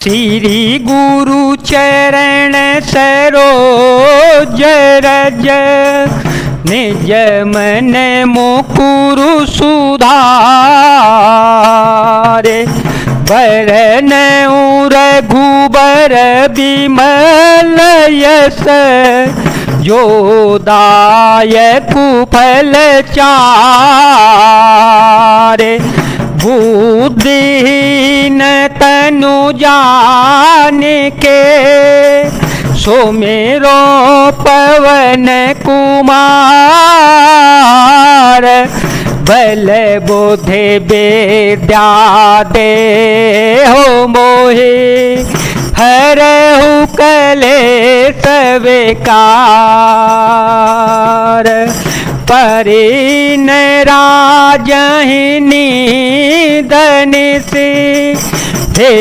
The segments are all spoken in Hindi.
श्री गुरु चरण सरोज रज निज मन मुकुरु सुधारे बरन रघुबर बिमल यस जो दायक फल चारे बुद्धिहीन तनु जान के सुमेरो पवन कुमार बल बुद्धि विद्या दे हो मोहे हरहु कलेश विकार परिन राजहिनी धनिसी हे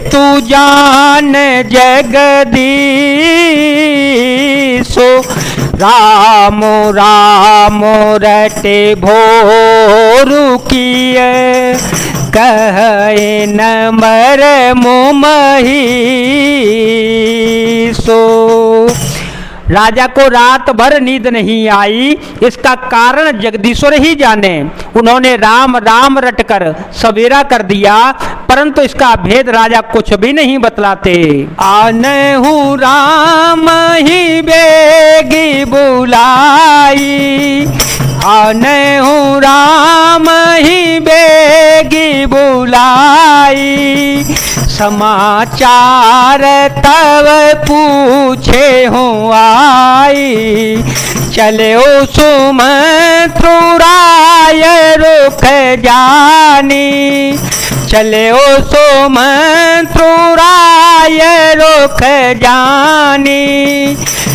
तू जान जगदीशो राम राम रटे भोरु किए कहे न मर मुमही सो। राजा को रात भर नींद नहीं आई, इसका कारण जगदीश्वर ही जाने। उन्होंने राम राम रटकर सवेरा कर दिया, परंतु इसका भेद राजा कुछ भी नहीं बतलाते। आनहु राम ही बेगी बुलाई, आनहु राम ही बेगी बुलाई, समाचार तब पूछे हूँ आई, चले सुमंत्रुराय रुख जानी, चले सुमंत्रुराय रुख जानी,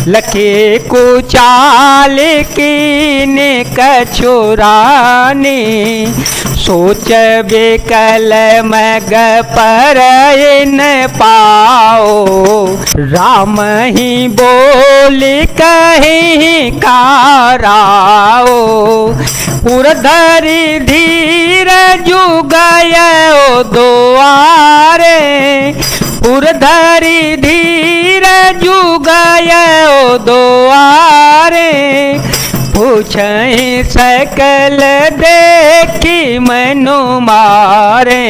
लखे कुचाल कीन कछुरानी, सोच बेकल मग पर न पाओ, राम ही बोल कहीं काराओ, उर्धरी धीर जुगयो दुआरे, उर्धरी धीर जुगयो दुआरे, पूछें सकल देखी मनु मारे,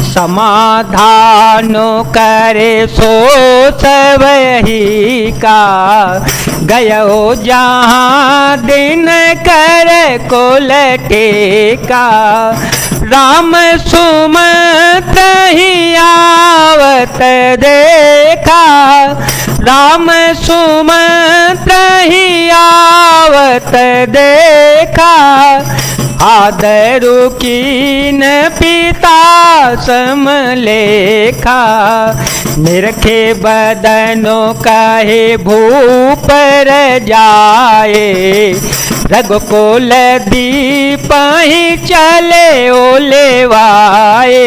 समाधान करे सो सबही का, गयो जहाँ दिन कर कुल टेका, राम सुमंत ही आवत देखा, राम सुमंत ही आवत देखा, आदरु कीन पिता समलेखा, निरखे बदनो कहे भूप जाए, रघुकुल दीप ही चले ओलेवाए,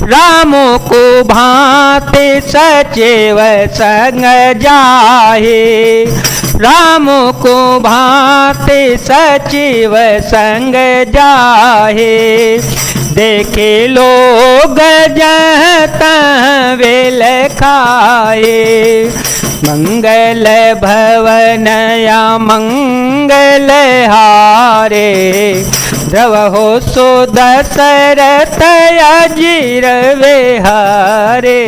राम को भांति सचिव संग जाहे, राम को भांति सचिव संग जाहे, देखे लोग जहाँ वेल खाए, मंगल भवन या मंगल हारे, द्रवहो सो दशरथ अजीर विहारे।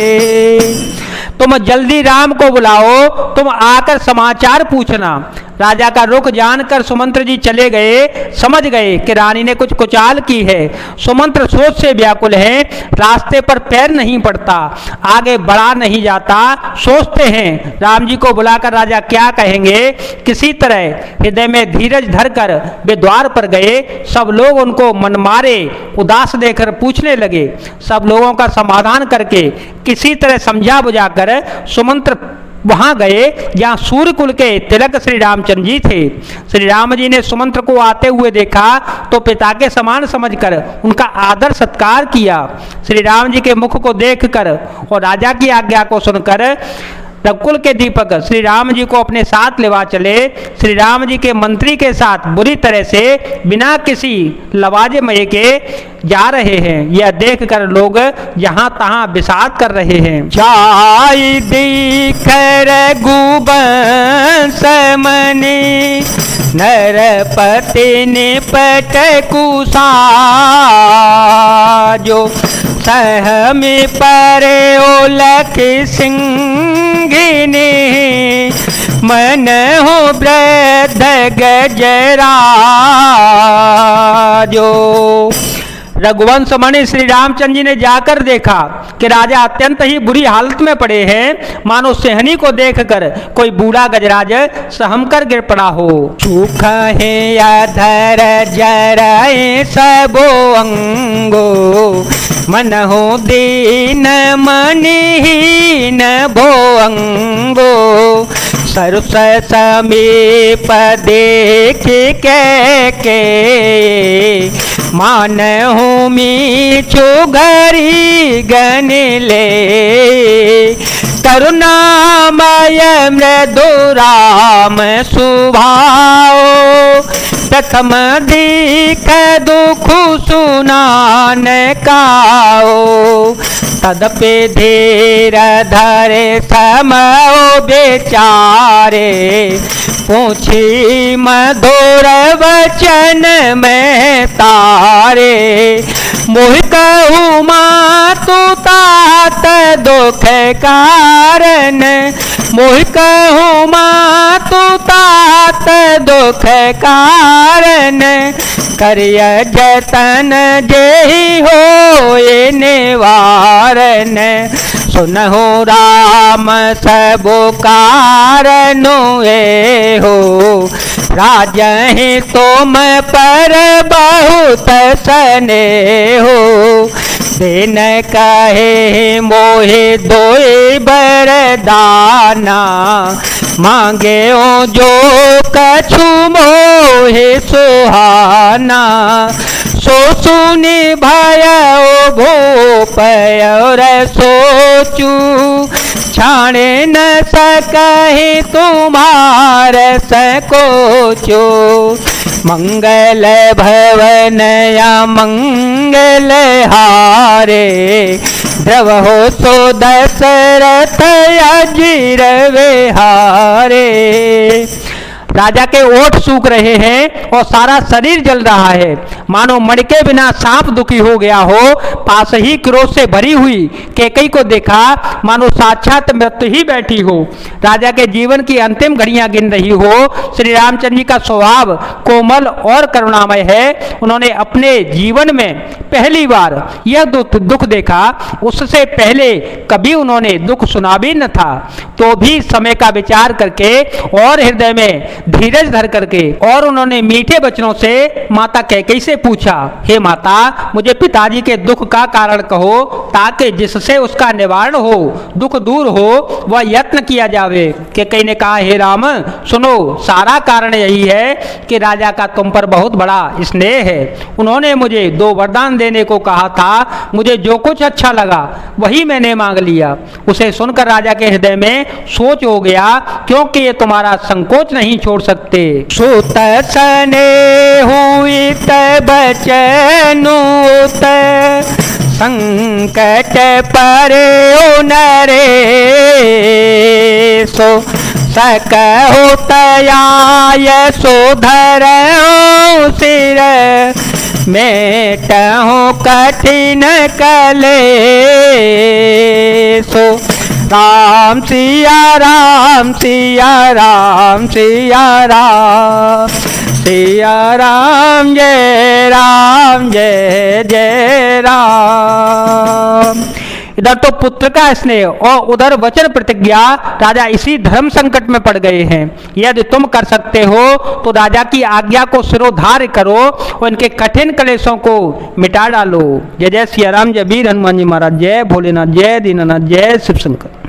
तुम जल्दी राम को बुलाओ, तुम आकर समाचार पूछना। राजा का रुख जानकर सुमंत्र जी चले गए, समझ गए कि रानी ने कुछ कुचाल की है। सुमंत्र सोच से व्याकुल है, रास्ते पर पैर नहीं पड़ता, आगे बढ़ा नहीं जाता। सोचते हैं राम जी को बुलाकर राजा क्या कहेंगे। किसी तरह हृदय में धीरज धरकर वे द्वार पर गए। सब लोग उनको मनमारे उदास देखकर पूछने लगे। सब लोगों का समाधान करके किसी तरह समझा बुझाकर सुमंत्र वहां गए जहां सूर्यकुल के तिलक श्री रामचंद्र जी थे। श्री राम जी ने सुमंत्र को आते हुए देखा तो पिता के समान समझकर उनका आदर सत्कार किया। श्री राम जी के मुख को देखकर और राजा की आज्ञा को सुनकर रघुकुल के दीपक श्री राम जी को अपने साथ लेवा चले। श्री राम जी के मंत्री के साथ बुरी तरह से बिना किसी लवाजे मये के जा रहे हैं। यह देखकर लोग यहाँ तहाँ विषाद कर रहे हैं। जाई दिखर गुबंस मनि नरपति निपट कुसा जो सहमी परे ओलख सिंहिनी मन हो वृद्ध गजरा जो। रघुवंश मणि श्री रामचंद्र जी ने जाकर देखा कि राजा अत्यंत ही बुरी हालत में पड़े हैं, मानो सेहनी को देखकर कोई बूढ़ा गजराज सहम कर गिर पड़ा हो। सुख है अधर जराए सबो अंगो मन हो दीन मनिहीन भो अंगो सरुस समीप देख के मान हो मीछो घरी गन ले करुणामय मृदु राम सुभाओ प्रथम दीख दुख सुनान काओ तदपि धीर धरे समो बेचारे पूछी मधुर वचन में तारे मोहि कहूँ मातु तात दुख कारण मोहि कहूँ मातु तात दुख कारण करिय जतन जेहि होए निवारण सुनहु राम सबो कारणो ए हो राजहि तुम पर बहुत सने हो दिन कहे मोहे दोए बरदाना मांगे ओ जो कछु मोहे सुहाना सो सुनि भय भूप और सोचू छाणे न सकहि तुम्हार सकोचो मंगल भवन या मंगल हारे द्रव हो सो दशरथ अजीर विहारे। राजा के ओठ सूख रहे हैं और सारा शरीर जल रहा है, मानो मड़के बिना सांप दुखी हो गया हो। पास ही क्रोध से भरी हुई कैकेयी को देखा, मानो साक्षात मृत्यु ही बैठी हो। राजा के जीवन की अंतिम घड़ियां गिन रही हो। श्री रामचंद्र जी का स्वभाव कोमल और करुणामय है। उन्होंने अपने जीवन में पहली बार यह दुख देखा, उससे पहले कभी उन्होंने दुख सुना भी न था। तो भी समय का विचार करके और हृदय में धीरज धर करके और उन्होंने मीठे वचनों से माता कैकेयी से पूछा, हे माता, मुझे पिताजी के दुख का कारण कहो, ताकि जिससे उसका निवारण हो, दुख दूर हो, वह यत्न किया जावे। कैकेयी ने कहा, हे राम, सुनो, सारा कारण यही है कि राजा का तुम पर बहुत बड़ा स्नेह है। उन्होंने मुझे 2 वरदान देने को कहा था, मुझे जो कुछ अच्छा लगा वही मैंने मांग लिया। उसे सुनकर राजा के हृदय में सोच हो गया, क्योंकि ये तुम्हारा संकोच नहीं छोड़ सकते। सुत सने हुई बचनुत संकट परे नरे सो सकहु तयाय सुधर सिर मेटहु कठिन कले सो राम सिया राम सिया राम सिया राम सिया राम जय जय राम। इधर तो पुत्र का स्नेह और उधर वचन प्रतिज्ञा। राजा इसी धर्म संकट में पड़ गए हैं। यदि तुम कर सकते हो तो राजा की आज्ञा को सिरोधार्य करो और इनके कठिन कलेशों को मिटा डालो। जय जय सिया राम, जय वीर हनुमान जी महाराज, जय भोलेनाथ, जय दीनानाथ, जय शिव शंकर।